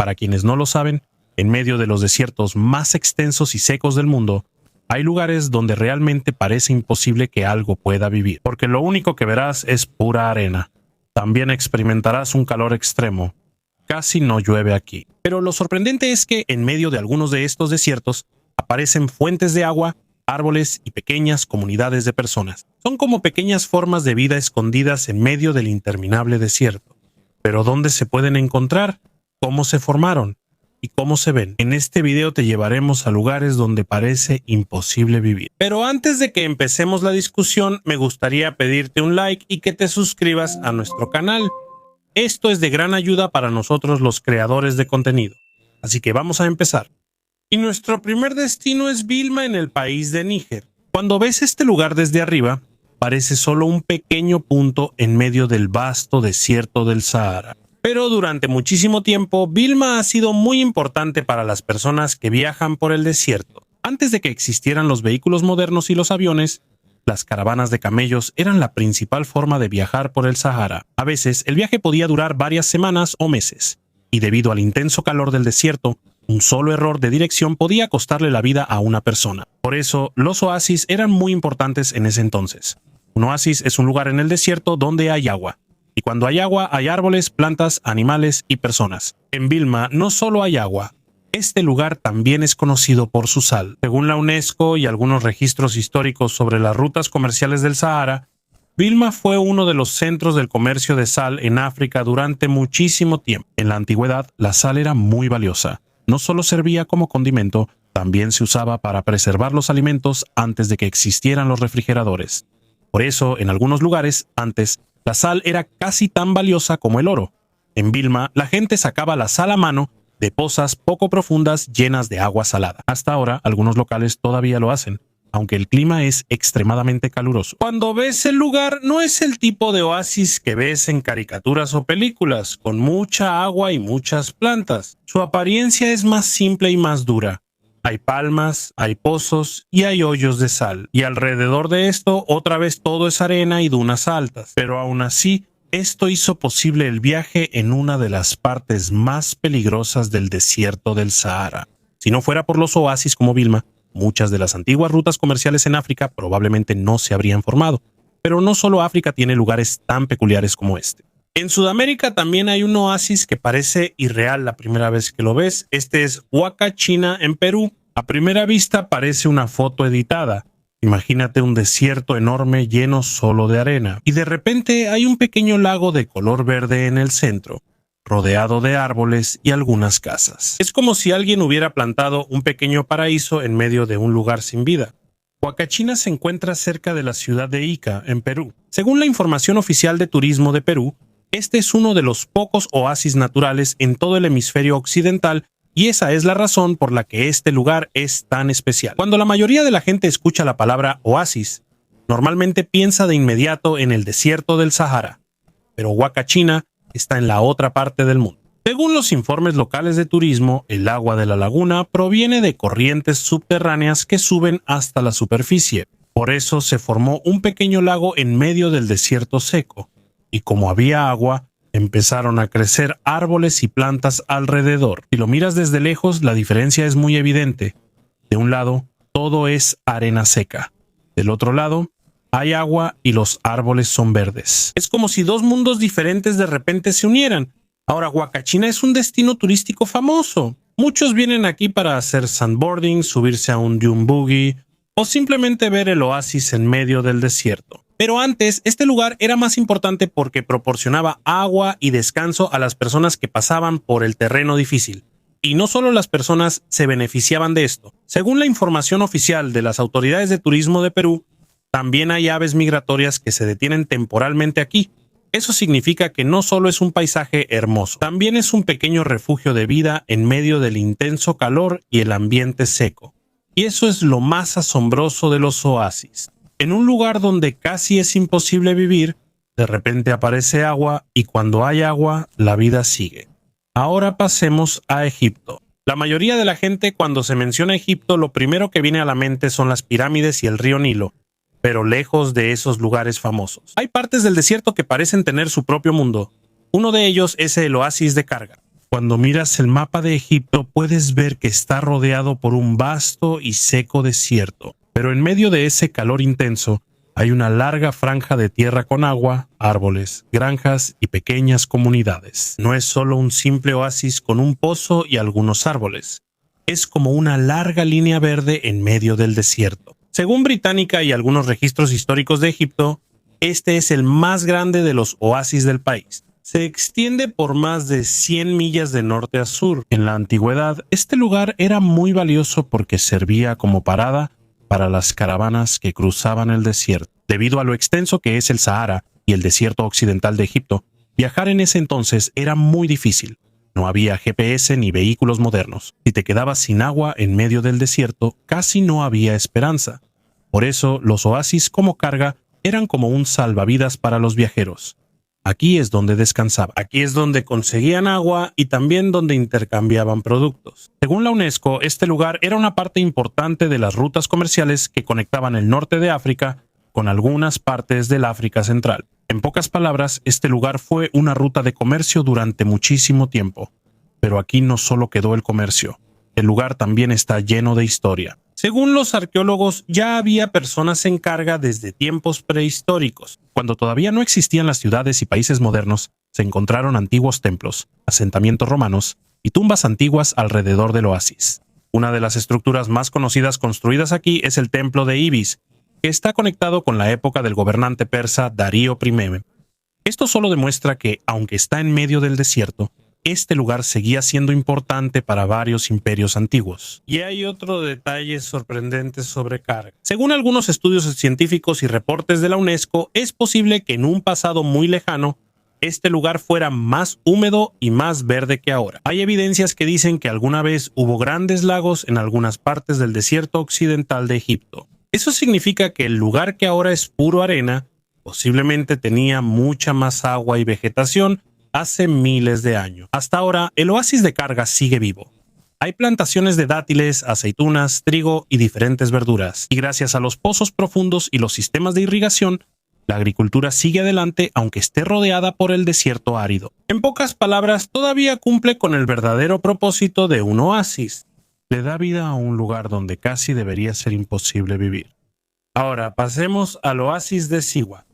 Para quienes no lo saben, en medio de los desiertos más extensos y secos del mundo, hay lugares donde realmente parece imposible que algo pueda vivir, porque lo único que verás es pura arena. También experimentarás un calor extremo. Casi no llueve aquí. Pero lo sorprendente es que en medio de algunos de estos desiertos aparecen fuentes de agua, árboles y pequeñas comunidades de personas. Son como pequeñas formas de vida escondidas en medio del interminable desierto. Pero ¿dónde se pueden encontrar? ¿Cómo se formaron? ¿Y cómo se ven? En este video te llevaremos a lugares donde parece imposible vivir. Pero antes de que empecemos la discusión, me gustaría pedirte un like y que te suscribas a nuestro canal. Esto es de gran ayuda para nosotros los creadores de contenido. Así que vamos a empezar. Y nuestro primer destino es Vilma, en el país de Níger. Cuando ves este lugar desde arriba, parece solo un pequeño punto en medio del vasto desierto del Sahara. Pero durante muchísimo tiempo, Vilma ha sido muy importante para las personas que viajan por el desierto. Antes de que existieran los vehículos modernos y los aviones, las caravanas de camellos eran la principal forma de viajar por el Sahara. A veces, el viaje podía durar varias semanas o meses, y debido al intenso calor del desierto, un solo error de dirección podía costarle la vida a una persona. Por eso, los oasis eran muy importantes en ese entonces. Un oasis es un lugar en el desierto donde hay agua. Y cuando hay agua, hay árboles, plantas, animales y personas. En Vilma no solo hay agua. Este lugar también es conocido por su sal. Según la UNESCO y algunos registros históricos sobre las rutas comerciales del Sahara, Vilma fue uno de los centros del comercio de sal en África durante muchísimo tiempo. En la antigüedad, la sal era muy valiosa. No solo servía como condimento, también se usaba para preservar los alimentos antes de que existieran los refrigeradores. Por eso, en algunos lugares, antes, la sal era casi tan valiosa como el oro. En Vilma, la gente sacaba la sal a mano de pozas poco profundas llenas de agua salada. Hasta ahora, algunos locales todavía lo hacen, aunque el clima es extremadamente caluroso. Cuando ves el lugar, no es el tipo de oasis que ves en caricaturas o películas, con mucha agua y muchas plantas. Su apariencia es más simple y más dura. Hay palmas, hay pozos y hay hoyos de sal. Y alrededor de esto, otra vez todo es arena y dunas altas. Pero aún así, esto hizo posible el viaje en una de las partes más peligrosas del desierto del Sahara. Si no fuera por los oasis como Vilma, muchas de las antiguas rutas comerciales en África probablemente no se habrían formado. Pero no solo África tiene lugares tan peculiares como este. En Sudamérica también hay un oasis que parece irreal la primera vez que lo ves. Este es Huacachina, en Perú. A primera vista parece una foto editada. Imagínate un desierto enorme lleno solo de arena. Y de repente hay un pequeño lago de color verde en el centro, rodeado de árboles y algunas casas. Es como si alguien hubiera plantado un pequeño paraíso en medio de un lugar sin vida. Huacachina se encuentra cerca de la ciudad de Ica, en Perú. Según la información oficial de turismo de Perú, este es uno de los pocos oasis naturales en todo el hemisferio occidental, y esa es la razón por la que este lugar es tan especial. Cuando la mayoría de la gente escucha la palabra oasis, normalmente piensa de inmediato en el desierto del Sahara, pero Huacachina está en la otra parte del mundo. Según los informes locales de turismo, el agua de la laguna proviene de corrientes subterráneas que suben hasta la superficie. Por eso se formó un pequeño lago en medio del desierto seco. Y como había agua, empezaron a crecer árboles y plantas alrededor. Si lo miras desde lejos, la diferencia es muy evidente. De un lado, todo es arena seca. Del otro lado, hay agua y los árboles son verdes. Es como si dos mundos diferentes de repente se unieran. Ahora, Huacachina es un destino turístico famoso. Muchos vienen aquí para hacer sandboarding, subirse a un dune buggy o simplemente ver el oasis en medio del desierto. Pero antes, este lugar era más importante porque proporcionaba agua y descanso a las personas que pasaban por el terreno difícil. Y no solo las personas se beneficiaban de esto. Según la información oficial de las autoridades de turismo de Perú, también hay aves migratorias que se detienen temporalmente aquí. Eso significa que no solo es un paisaje hermoso, también es un pequeño refugio de vida en medio del intenso calor y el ambiente seco. Y eso es lo más asombroso de los oasis. En un lugar donde casi es imposible vivir, de repente aparece agua y cuando hay agua, la vida sigue. Ahora pasemos a Egipto. La mayoría de la gente cuando se menciona Egipto, lo primero que viene a la mente son las pirámides y el río Nilo, pero lejos de esos lugares famosos. Hay partes del desierto que parecen tener su propio mundo. Uno de ellos es el oasis de Karga. Cuando miras el mapa de Egipto puedes ver que está rodeado por un vasto y seco desierto, pero en medio de ese calor intenso hay una larga franja de tierra con agua, árboles, granjas y pequeñas comunidades. No es solo un simple oasis con un pozo y algunos árboles. Es como una larga línea verde en medio del desierto. Según Británica y algunos registros históricos de Egipto, este es el más grande de los oasis del país. Se extiende por más de 100 millas de norte a sur. En la antigüedad, este lugar era muy valioso porque servía como parada para las caravanas que cruzaban el desierto. Debido a lo extenso que es el Sahara y el desierto occidental de Egipto, viajar en ese entonces era muy difícil. No había GPS ni vehículos modernos. Si te quedabas sin agua en medio del desierto, casi no había esperanza. Por eso, los oasis como carga eran como un salvavidas para los viajeros. Aquí es donde descansaban. Aquí es donde conseguían agua y también donde intercambiaban productos. Según la UNESCO, este lugar era una parte importante de las rutas comerciales que conectaban el norte de África con algunas partes del África Central. En pocas palabras, este lugar fue una ruta de comercio durante muchísimo tiempo. Pero aquí no solo quedó el comercio. El lugar también está lleno de historia. Según los arqueólogos, ya había personas en carga desde tiempos prehistóricos. Cuando todavía no existían las ciudades y países modernos, se encontraron antiguos templos, asentamientos romanos y tumbas antiguas alrededor del oasis. Una de las estructuras más conocidas construidas aquí es el templo de Ibis, que está conectado con la época del gobernante persa Darío I. Esto solo demuestra que, aunque está en medio del desierto, este lugar seguía siendo importante para varios imperios antiguos. Y hay otro detalle sorprendente sobre carga. Según algunos estudios científicos y reportes de la UNESCO, es posible que en un pasado muy lejano, este lugar fuera más húmedo y más verde que ahora. Hay evidencias que dicen que alguna vez hubo grandes lagos en algunas partes del desierto occidental de Egipto. Eso significa que el lugar que ahora es puro arena, posiblemente tenía mucha más agua y vegetación hace miles de años. Hasta ahora, el oasis de carga sigue vivo. Hay plantaciones de dátiles, aceitunas, trigo y diferentes verduras. Y gracias a los pozos profundos y los sistemas de irrigación, la agricultura sigue adelante aunque esté rodeada por el desierto árido. En pocas palabras, todavía cumple con el verdadero propósito de un oasis. Le da vida a un lugar donde casi debería ser imposible vivir. Ahora, pasemos al oasis de Siwa.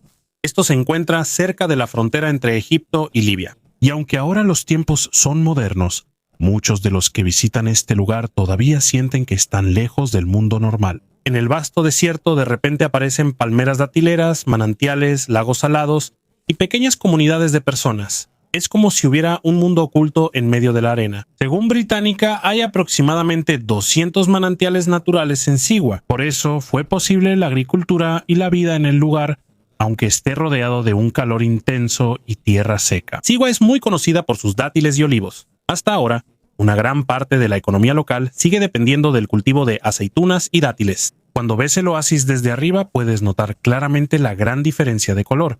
Esto se encuentra cerca de la frontera entre Egipto y Libia. Y aunque ahora los tiempos son modernos, muchos de los que visitan este lugar todavía sienten que están lejos del mundo normal. En el vasto desierto de repente aparecen palmeras datileras, manantiales, lagos salados y pequeñas comunidades de personas. Es como si hubiera un mundo oculto en medio de la arena. Según Británica, hay aproximadamente 200 manantiales naturales en Siwa. Por eso fue posible la agricultura y la vida en el lugar, aunque esté rodeado de un calor intenso y tierra seca. Siwa es muy conocida por sus dátiles y olivos. Hasta ahora, una gran parte de la economía local sigue dependiendo del cultivo de aceitunas y dátiles. Cuando ves el oasis desde arriba, puedes notar claramente la gran diferencia de color.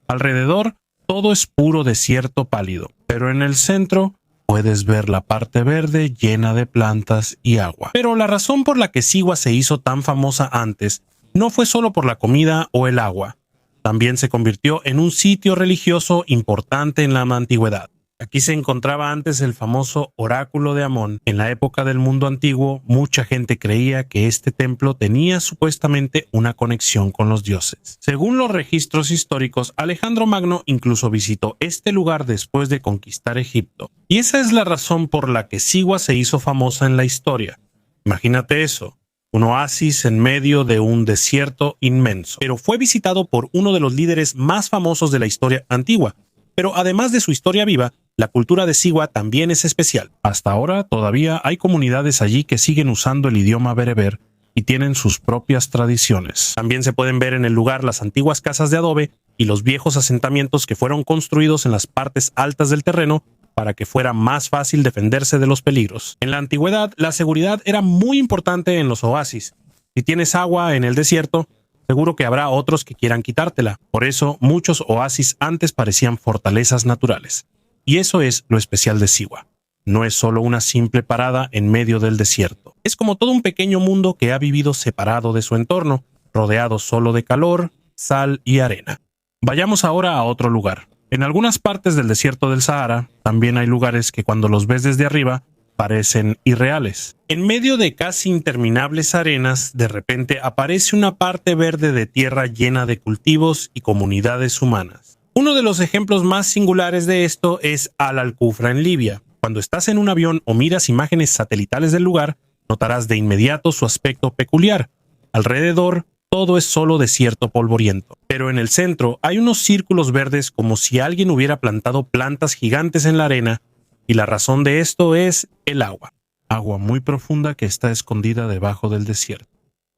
Alrededor, todo es puro desierto pálido, pero en el centro puedes ver la parte verde llena de plantas y agua. Pero la razón por la que Siwa se hizo tan famosa antes no fue solo por la comida o el agua. También se convirtió en un sitio religioso importante en la antigüedad. Aquí se encontraba antes el famoso oráculo de Amón. En la época del mundo antiguo, mucha gente creía que este templo tenía supuestamente una conexión con los dioses. Según los registros históricos, Alejandro Magno incluso visitó este lugar después de conquistar Egipto. Y esa es la razón por la que Siwa se hizo famosa en la historia. Imagínate eso. Un oasis en medio de un desierto inmenso. Pero fue visitado por uno de los líderes más famosos de la historia antigua. Pero además de su historia viva, la cultura de Siwa también es especial. Hasta ahora todavía hay comunidades allí que siguen usando el idioma bereber y tienen sus propias tradiciones. También se pueden ver en el lugar las antiguas casas de adobe y los viejos asentamientos que fueron construidos en las partes altas del terreno para que fuera más fácil defenderse de los peligros. En la antigüedad, la seguridad era muy importante en los oasis. Si tienes agua en el desierto, seguro que habrá otros que quieran quitártela. Por eso, muchos oasis antes parecían fortalezas naturales. Y eso es lo especial de Siwa. No es solo una simple parada en medio del desierto. Es como todo un pequeño mundo que ha vivido separado de su entorno, rodeado solo de calor, sal y arena. Vayamos ahora a otro lugar. En algunas partes del desierto del Sahara también hay lugares que cuando los ves desde arriba parecen irreales. En medio de casi interminables arenas, de repente aparece una parte verde de tierra llena de cultivos y comunidades humanas. Uno de los ejemplos más singulares de esto es Al-Kufra en Libia. Cuando estás en un avión o miras imágenes satelitales del lugar, notarás de inmediato su aspecto peculiar. Alrededor, todo es solo desierto polvoriento. Pero en el centro hay unos círculos verdes como si alguien hubiera plantado plantas gigantes en la arena, y la razón de esto es el agua. Agua muy profunda que está escondida debajo del desierto.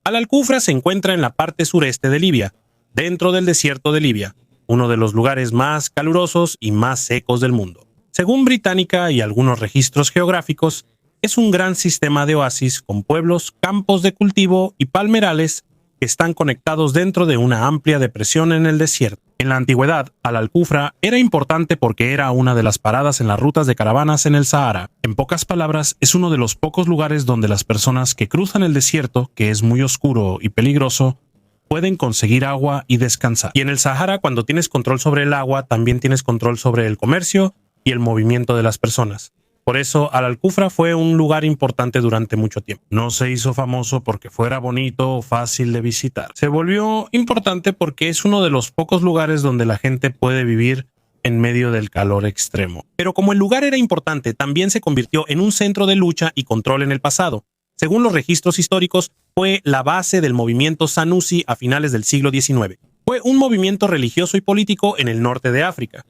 Al-Kufra se encuentra en la parte sureste de Libia, dentro del desierto de Libia, uno de los lugares más calurosos y más secos del mundo. Según Británica y algunos registros geográficos, es un gran sistema de oasis con pueblos, campos de cultivo y palmerales que están conectados dentro de una amplia depresión en el desierto. En la antigüedad, Al-Kufra era importante porque era una de las paradas en las rutas de caravanas en el Sahara. En pocas palabras, es uno de los pocos lugares donde las personas que cruzan el desierto, que es muy oscuro y peligroso, pueden conseguir agua y descansar. Y en el Sahara, cuando tienes control sobre el agua, también tienes control sobre el comercio y el movimiento de las personas. Por eso, Al-Kufra fue un lugar importante durante mucho tiempo. No se hizo famoso porque fuera bonito o fácil de visitar. Se volvió importante porque es uno de los pocos lugares donde la gente puede vivir en medio del calor extremo. Pero como el lugar era importante, también se convirtió en un centro de lucha y control en el pasado. Según los registros históricos, fue la base del movimiento Sanusi a finales del siglo XIX. Fue un movimiento religioso y político en el norte de África.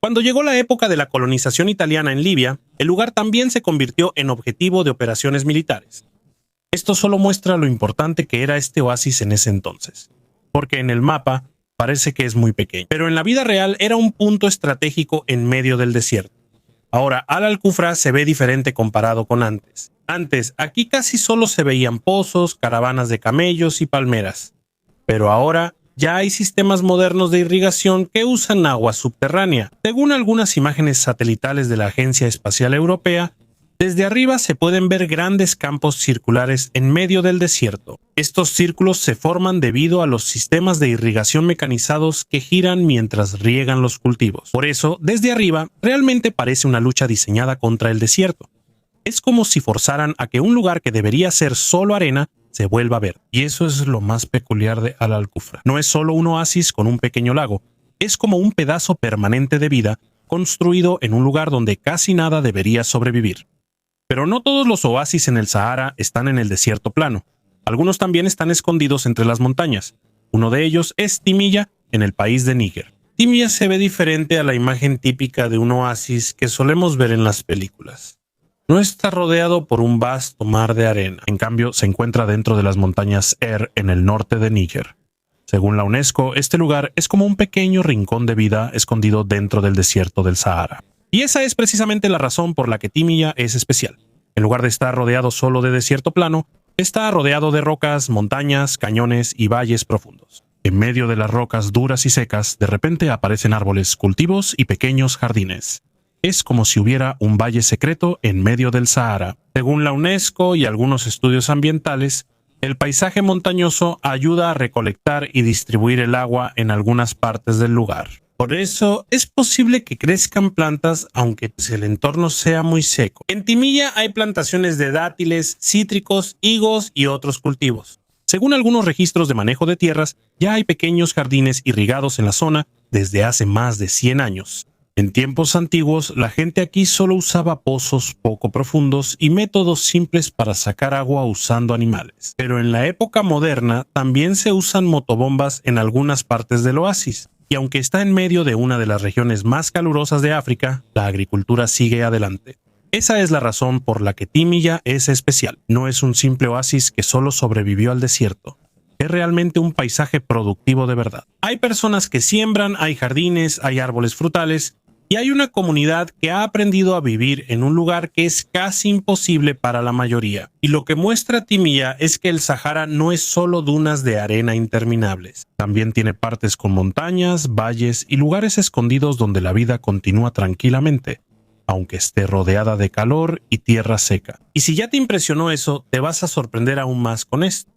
Cuando llegó la época de la colonización italiana en Libia, el lugar también se convirtió en objetivo de operaciones militares. Esto solo muestra lo importante que era este oasis en ese entonces, porque en el mapa parece que es muy pequeño, pero en la vida real era un punto estratégico en medio del desierto. Ahora, Al-Kufra se ve diferente comparado con antes. Antes, aquí casi solo se veían pozos, caravanas de camellos y palmeras, pero ahora ya hay sistemas modernos de irrigación que usan agua subterránea. Según algunas imágenes satelitales de la Agencia Espacial Europea, desde arriba se pueden ver grandes campos circulares en medio del desierto. Estos círculos se forman debido a los sistemas de irrigación mecanizados que giran mientras riegan los cultivos. Por eso, desde arriba, realmente parece una lucha diseñada contra el desierto. Es como si forzaran a que un lugar que debería ser solo arena se vuelva verde. Y eso es lo más peculiar de Al-Kufra. No es solo un oasis con un pequeño lago, es como un pedazo permanente de vida construido en un lugar donde casi nada debería sobrevivir. Pero no todos los oasis en el Sahara están en el desierto plano. Algunos también están escondidos entre las montañas. Uno de ellos es Timilla, en el país de Níger. Timilla se ve diferente a la imagen típica de un oasis que solemos ver en las películas. No está rodeado por un vasto mar de arena. En cambio, se encuentra dentro de las montañas en el norte de Níger. Según la UNESCO, este lugar es como un pequeño rincón de vida escondido dentro del desierto del Sahara. Y esa es precisamente la razón por la que Timilla es especial. En lugar de estar rodeado solo de desierto plano, está rodeado de rocas, montañas, cañones y valles profundos. En medio de las rocas duras y secas, de repente aparecen árboles, cultivos y pequeños jardines. Es como si hubiera un valle secreto en medio del Sahara. Según la UNESCO y algunos estudios ambientales, el paisaje montañoso ayuda a recolectar y distribuir el agua en algunas partes del lugar. Por eso es posible que crezcan plantas aunque el entorno sea muy seco. En Timilla hay plantaciones de dátiles, cítricos, higos y otros cultivos. Según algunos registros de manejo de tierras, ya hay pequeños jardines irrigados en la zona desde hace más de 100 años. En tiempos antiguos, la gente aquí solo usaba pozos poco profundos y métodos simples para sacar agua usando animales. Pero en la época moderna también se usan motobombas en algunas partes del oasis. Y aunque está en medio de una de las regiones más calurosas de África, la agricultura sigue adelante. Esa es la razón por la que Timilla es especial. No es un simple oasis que solo sobrevivió al desierto. Es realmente un paisaje productivo de verdad. Hay personas que siembran, hay jardines, hay árboles frutales, y hay una comunidad que ha aprendido a vivir en un lugar que es casi imposible para la mayoría. Y lo que muestra Timilla es que el Sahara no es solo dunas de arena interminables. También tiene partes con montañas, valles y lugares escondidos donde la vida continúa tranquilamente, aunque esté rodeada de calor y tierra seca. Y si ya te impresionó eso, te vas a sorprender aún más con esto.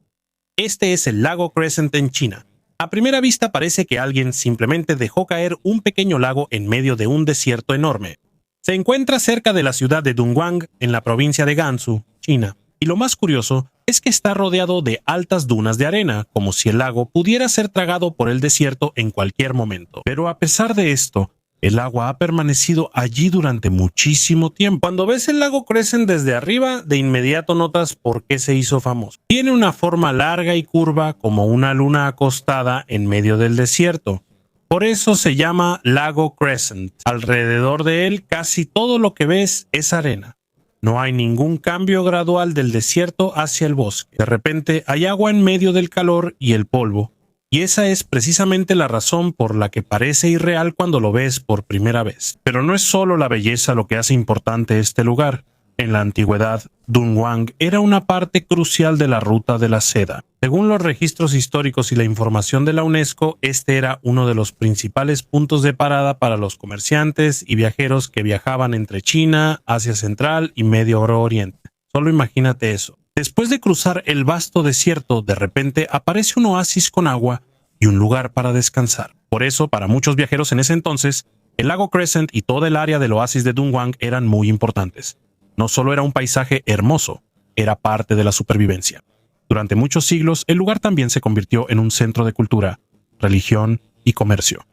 Este es el lago Crescent en China. A primera vista parece que alguien simplemente dejó caer un pequeño lago en medio de un desierto enorme. Se encuentra cerca de la ciudad de Dunhuang, en la provincia de Gansu, China. Y lo más curioso es que está rodeado de altas dunas de arena, como si el lago pudiera ser tragado por el desierto en cualquier momento. Pero a pesar de esto, el agua ha permanecido allí durante muchísimo tiempo. Cuando ves el lago Crescent desde arriba, de inmediato notas por qué se hizo famoso. Tiene una forma larga y curva como una luna acostada en medio del desierto. Por eso se llama Lago Crescent. Alrededor de él casi todo lo que ves es arena. No hay ningún cambio gradual del desierto hacia el bosque. De repente hay agua en medio del calor y el polvo. Y esa es precisamente la razón por la que parece irreal cuando lo ves por primera vez. Pero no es solo la belleza lo que hace importante este lugar. En la antigüedad, Dunhuang era una parte crucial de la ruta de la seda. Según los registros históricos y la información de la UNESCO, este era uno de los principales puntos de parada para los comerciantes y viajeros que viajaban entre China, Asia Central y Medio Oriente. Solo imagínate eso. Después de cruzar el vasto desierto, de repente aparece un oasis con agua y un lugar para descansar. Por eso, para muchos viajeros en ese entonces, el lago Crescent y toda el área del oasis de Dunhuang eran muy importantes. No solo era un paisaje hermoso, era parte de la supervivencia. Durante muchos siglos, el lugar también se convirtió en un centro de cultura, religión y comercio.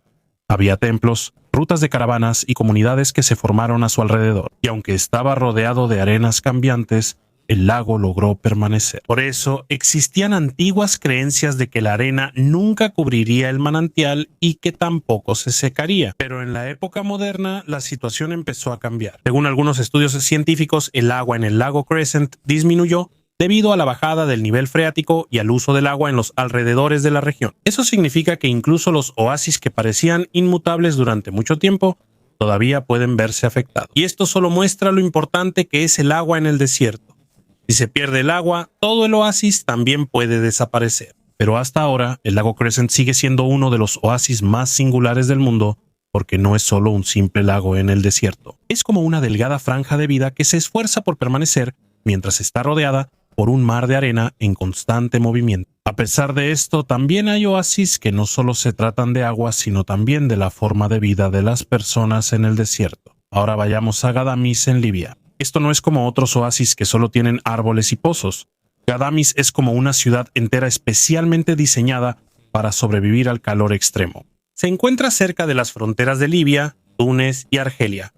Había templos, rutas de caravanas y comunidades que se formaron a su alrededor. Y aunque estaba rodeado de arenas cambiantes, el lago logró permanecer. Por eso, existían antiguas creencias de que la arena nunca cubriría el manantial y que tampoco se secaría. Pero en la época moderna, la situación empezó a cambiar. Según algunos estudios científicos, el agua en el lago Crescent disminuyó debido a la bajada del nivel freático y al uso del agua en los alrededores de la región. Eso significa que incluso los oasis que parecían inmutables durante mucho tiempo, todavía pueden verse afectados. Y esto solo muestra lo importante que es el agua en el desierto. Si se pierde el agua, todo el oasis también puede desaparecer. Pero hasta ahora, el lago Crescent sigue siendo uno de los oasis más singulares del mundo, porque no es solo un simple lago en el desierto. Es como una delgada franja de vida que se esfuerza por permanecer mientras está rodeada por un mar de arena en constante movimiento. A pesar de esto, también hay oasis que no solo se tratan de agua, sino también de la forma de vida de las personas en el desierto. Ahora vayamos a Gadamis en Libia. Esto no es como otros oasis que solo tienen árboles y pozos. Gadamis es como una ciudad entera especialmente diseñada para sobrevivir al calor extremo. Se encuentra cerca de las fronteras de Libia, Túnez y Argelia.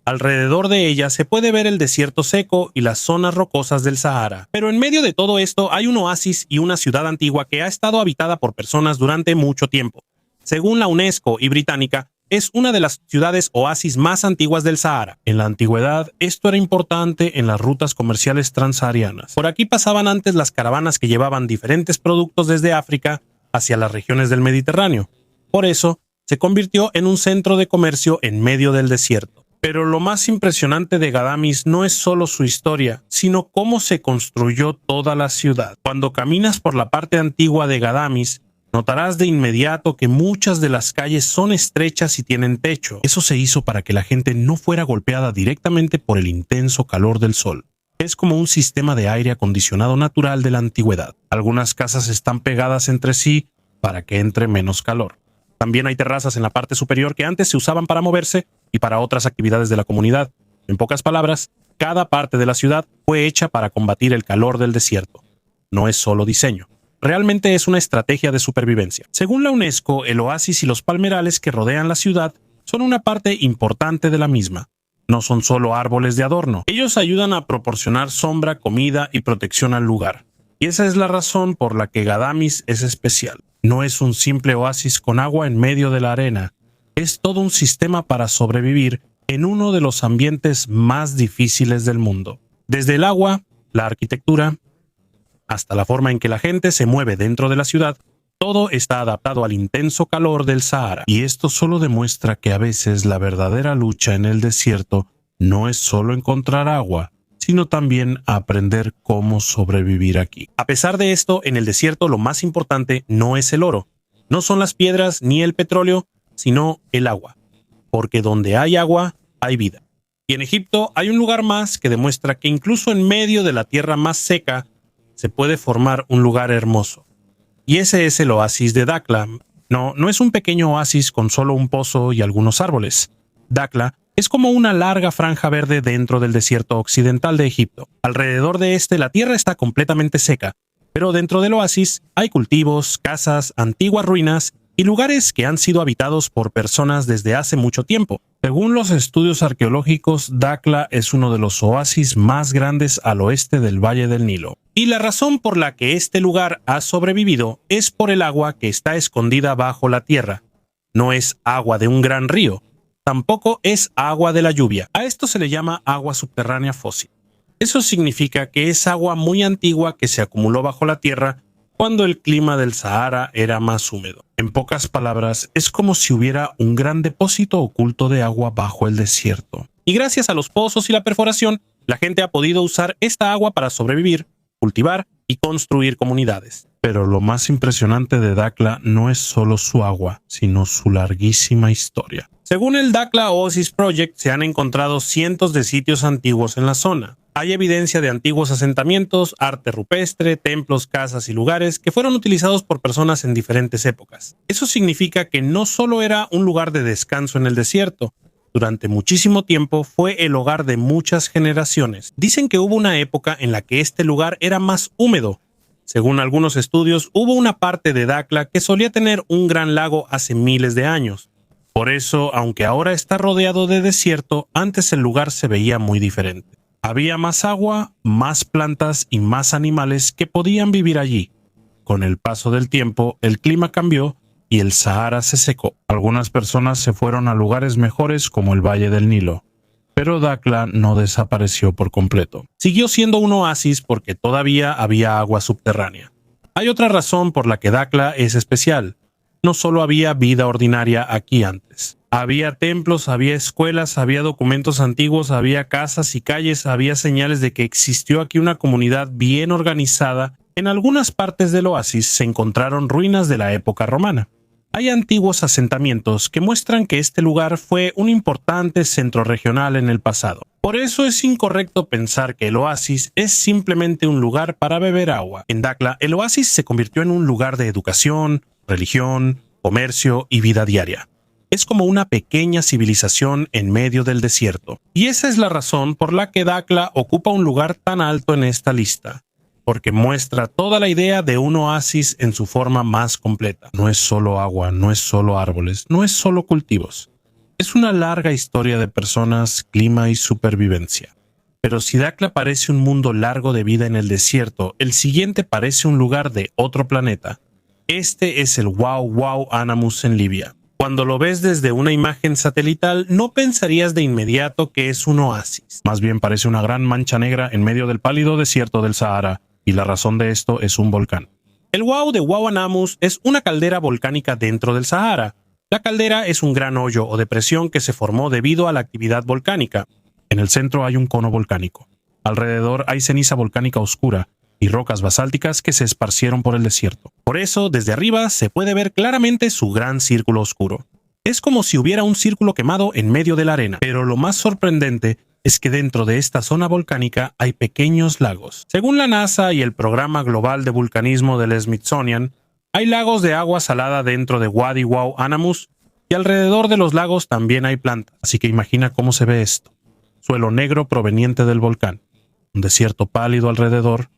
Alrededor de ella se puede ver el desierto seco y las zonas rocosas del Sahara. Pero en medio de todo esto hay un oasis y una ciudad antigua que ha estado habitada por personas durante mucho tiempo. Según la UNESCO y británica, es una de las ciudades oasis más antiguas del Sahara. En la antigüedad, esto era importante en las rutas comerciales transsaharianas. Por aquí pasaban antes las caravanas que llevaban diferentes productos desde África hacia las regiones del Mediterráneo. Por eso, se convirtió en un centro de comercio en medio del desierto. Pero lo más impresionante de Gadamis no es solo su historia, sino cómo se construyó toda la ciudad. Cuando caminas por la parte antigua de Gadamis, notarás de inmediato que muchas de las calles son estrechas y tienen techo. Eso se hizo para que la gente no fuera golpeada directamente por el intenso calor del sol. Es como un sistema de aire acondicionado natural de la antigüedad. Algunas casas están pegadas entre sí para que entre menos calor. También hay terrazas en la parte superior que antes se usaban para moverse y para otras actividades de la comunidad. En pocas palabras, cada parte de la ciudad fue hecha para combatir el calor del desierto. No es solo diseño. Realmente es una estrategia de supervivencia. Según la UNESCO, el oasis y los palmerales que rodean la ciudad son una parte importante de la misma. No son solo árboles de adorno. Ellos ayudan a proporcionar sombra, comida y protección al lugar. Y esa es la razón por la que Gadamis es especial. No es un simple oasis con agua en medio de la arena. Es todo un sistema para sobrevivir en uno de los ambientes más difíciles del mundo. Desde el agua, la arquitectura, hasta la forma en que la gente se mueve dentro de la ciudad, todo está adaptado al intenso calor del Sahara. Y esto solo demuestra que a veces la verdadera lucha en el desierto no es solo encontrar agua, sino también aprender cómo sobrevivir aquí. A pesar de esto, en el desierto lo más importante no es el oro, no son las piedras ni el petróleo, sino el agua. Porque donde hay agua, hay vida. Y en Egipto hay un lugar más que demuestra que incluso en medio de la tierra más seca, se puede formar un lugar hermoso. Y ese es el oasis de Dakhla. No es un pequeño oasis con solo un pozo y algunos árboles. Dakhla es como una larga franja verde dentro del desierto occidental de Egipto. Alrededor de este la tierra está completamente seca, pero dentro del oasis hay cultivos, casas, antiguas ruinas y lugares que han sido habitados por personas desde hace mucho tiempo. Según los estudios arqueológicos, Dakhla es uno de los oasis más grandes al oeste del Valle del Nilo. Y la razón por la que este lugar ha sobrevivido es por el agua que está escondida bajo la tierra. No es agua de un gran río, tampoco es agua de la lluvia. A esto se le llama agua subterránea fósil. Eso significa que es agua muy antigua que se acumuló bajo la tierra cuando el clima del Sahara era más húmedo. En pocas palabras, es como si hubiera un gran depósito oculto de agua bajo el desierto. Y gracias a los pozos y la perforación, la gente ha podido usar esta agua para sobrevivir, cultivar y construir comunidades. Pero lo más impresionante de Dakhla no es solo su agua, sino su larguísima historia. Según el Dakhla Oasis Project, se han encontrado cientos de sitios antiguos en la zona. Hay evidencia de antiguos asentamientos, arte rupestre, templos, casas y lugares que fueron utilizados por personas en diferentes épocas. Eso significa que no solo era un lugar de descanso en el desierto, durante muchísimo tiempo fue el hogar de muchas generaciones. Dicen que hubo una época en la que este lugar era más húmedo. Según algunos estudios, hubo una parte de Dakhla que solía tener un gran lago hace miles de años. Por eso, aunque ahora está rodeado de desierto, antes el lugar se veía muy diferente. Había más agua, más plantas y más animales que podían vivir allí. Con el paso del tiempo, el clima cambió y el Sahara se secó. Algunas personas se fueron a lugares mejores como el Valle del Nilo, pero Dakhla no desapareció por completo. Siguió siendo un oasis porque todavía había agua subterránea. Hay otra razón por la que Dakhla es especial. No solo había vida ordinaria aquí antes. Había templos, había escuelas, había documentos antiguos, había casas y calles, había señales de que existió aquí una comunidad bien organizada. En algunas partes del oasis se encontraron ruinas de la época romana. Hay antiguos asentamientos que muestran que este lugar fue un importante centro regional en el pasado. Por eso es incorrecto pensar que el oasis es simplemente un lugar para beber agua. En Dakhla, el oasis se convirtió en un lugar de educación, religión, comercio y vida diaria. Es como una pequeña civilización en medio del desierto. Y esa es la razón por la que Dakhla ocupa un lugar tan alto en esta lista, porque muestra toda la idea de un oasis en su forma más completa. No es solo agua, no es solo árboles, no es solo cultivos. Es una larga historia de personas, clima y supervivencia. Pero si Dakhla parece un mundo largo de vida en el desierto, el siguiente parece un lugar de otro planeta. Este es el Wa'ad Anamus en Libia. Cuando lo ves desde una imagen satelital, no pensarías de inmediato que es un oasis. Más bien parece una gran mancha negra en medio del pálido desierto del Sahara, y la razón de esto es un volcán. El Wa'ad de Wa'ad Anamus es una caldera volcánica dentro del Sahara. La caldera es un gran hoyo o depresión que se formó debido a la actividad volcánica. En el centro hay un cono volcánico. Alrededor hay ceniza volcánica oscura y rocas basálticas que se esparcieron por el desierto. Por eso, desde arriba se puede ver claramente su gran círculo oscuro. Es como si hubiera un círculo quemado en medio de la arena. Pero lo más sorprendente es que dentro de esta zona volcánica hay pequeños lagos. Según la NASA y el Programa Global de Vulcanismo del Smithsonian, hay lagos de agua salada dentro de Wadi Wa'ad Anamus y alrededor de los lagos también hay plantas. Así que imagina cómo se ve esto. Suelo negro proveniente del volcán, un desierto pálido alrededor,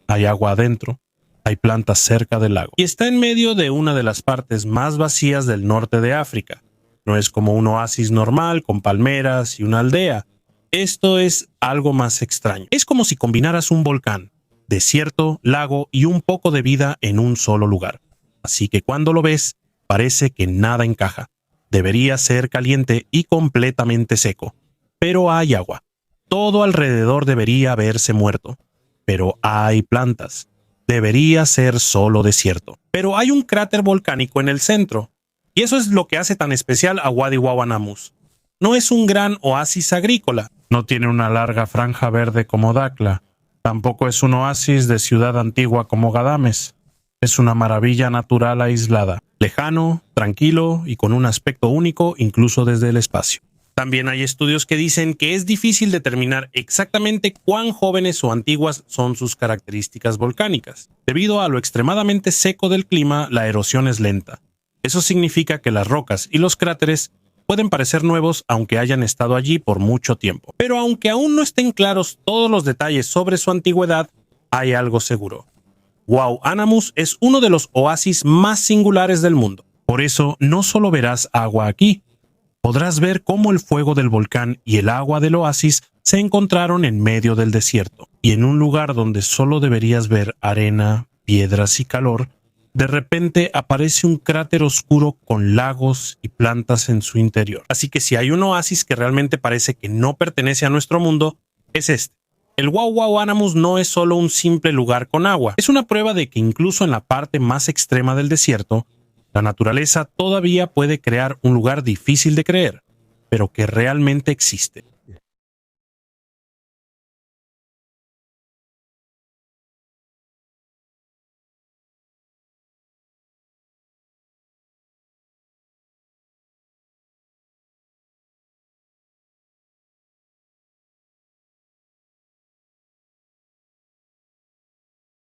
hay agua adentro, hay plantas cerca del lago. Y está en medio de una de las partes más vacías del norte de África. No es como un oasis normal con palmeras y una aldea. Esto es algo más extraño. Es como si combinaras un volcán, desierto, lago y un poco de vida en un solo lugar. Así que cuando lo ves, parece que nada encaja. Debería ser caliente y completamente seco. Pero hay agua. Todo alrededor debería haberse muerto. Pero hay plantas. Debería ser solo desierto. Pero hay un cráter volcánico en el centro. Y eso es lo que hace tan especial a Wadi Wa'ad Anamus. No es un gran oasis agrícola. No tiene una larga franja verde como Dakhla. Tampoco es un oasis de ciudad antigua como Ghadames. Es una maravilla natural aislada, lejano, tranquilo y con un aspecto único incluso desde el espacio. También hay estudios que dicen que es difícil determinar exactamente cuán jóvenes o antiguas son sus características volcánicas. Debido a lo extremadamente seco del clima, la erosión es lenta. Eso significa que las rocas y los cráteres pueden parecer nuevos aunque hayan estado allí por mucho tiempo. Pero aunque aún no estén claros todos los detalles sobre su antigüedad, hay algo seguro. Guauánamus es uno de los oasis más singulares del mundo. Por eso, no solo verás agua aquí, podrás ver cómo el fuego del volcán y el agua del oasis se encontraron en medio del desierto. Y en un lugar donde solo deberías ver arena, piedras y calor, de repente aparece un cráter oscuro con lagos y plantas en su interior. Así que si hay un oasis que realmente parece que no pertenece a nuestro mundo, es este. El Guauánamus no es solo un simple lugar con agua, es una prueba de que incluso en la parte más extrema del desierto, la naturaleza todavía puede crear un lugar difícil de creer, pero que realmente existe.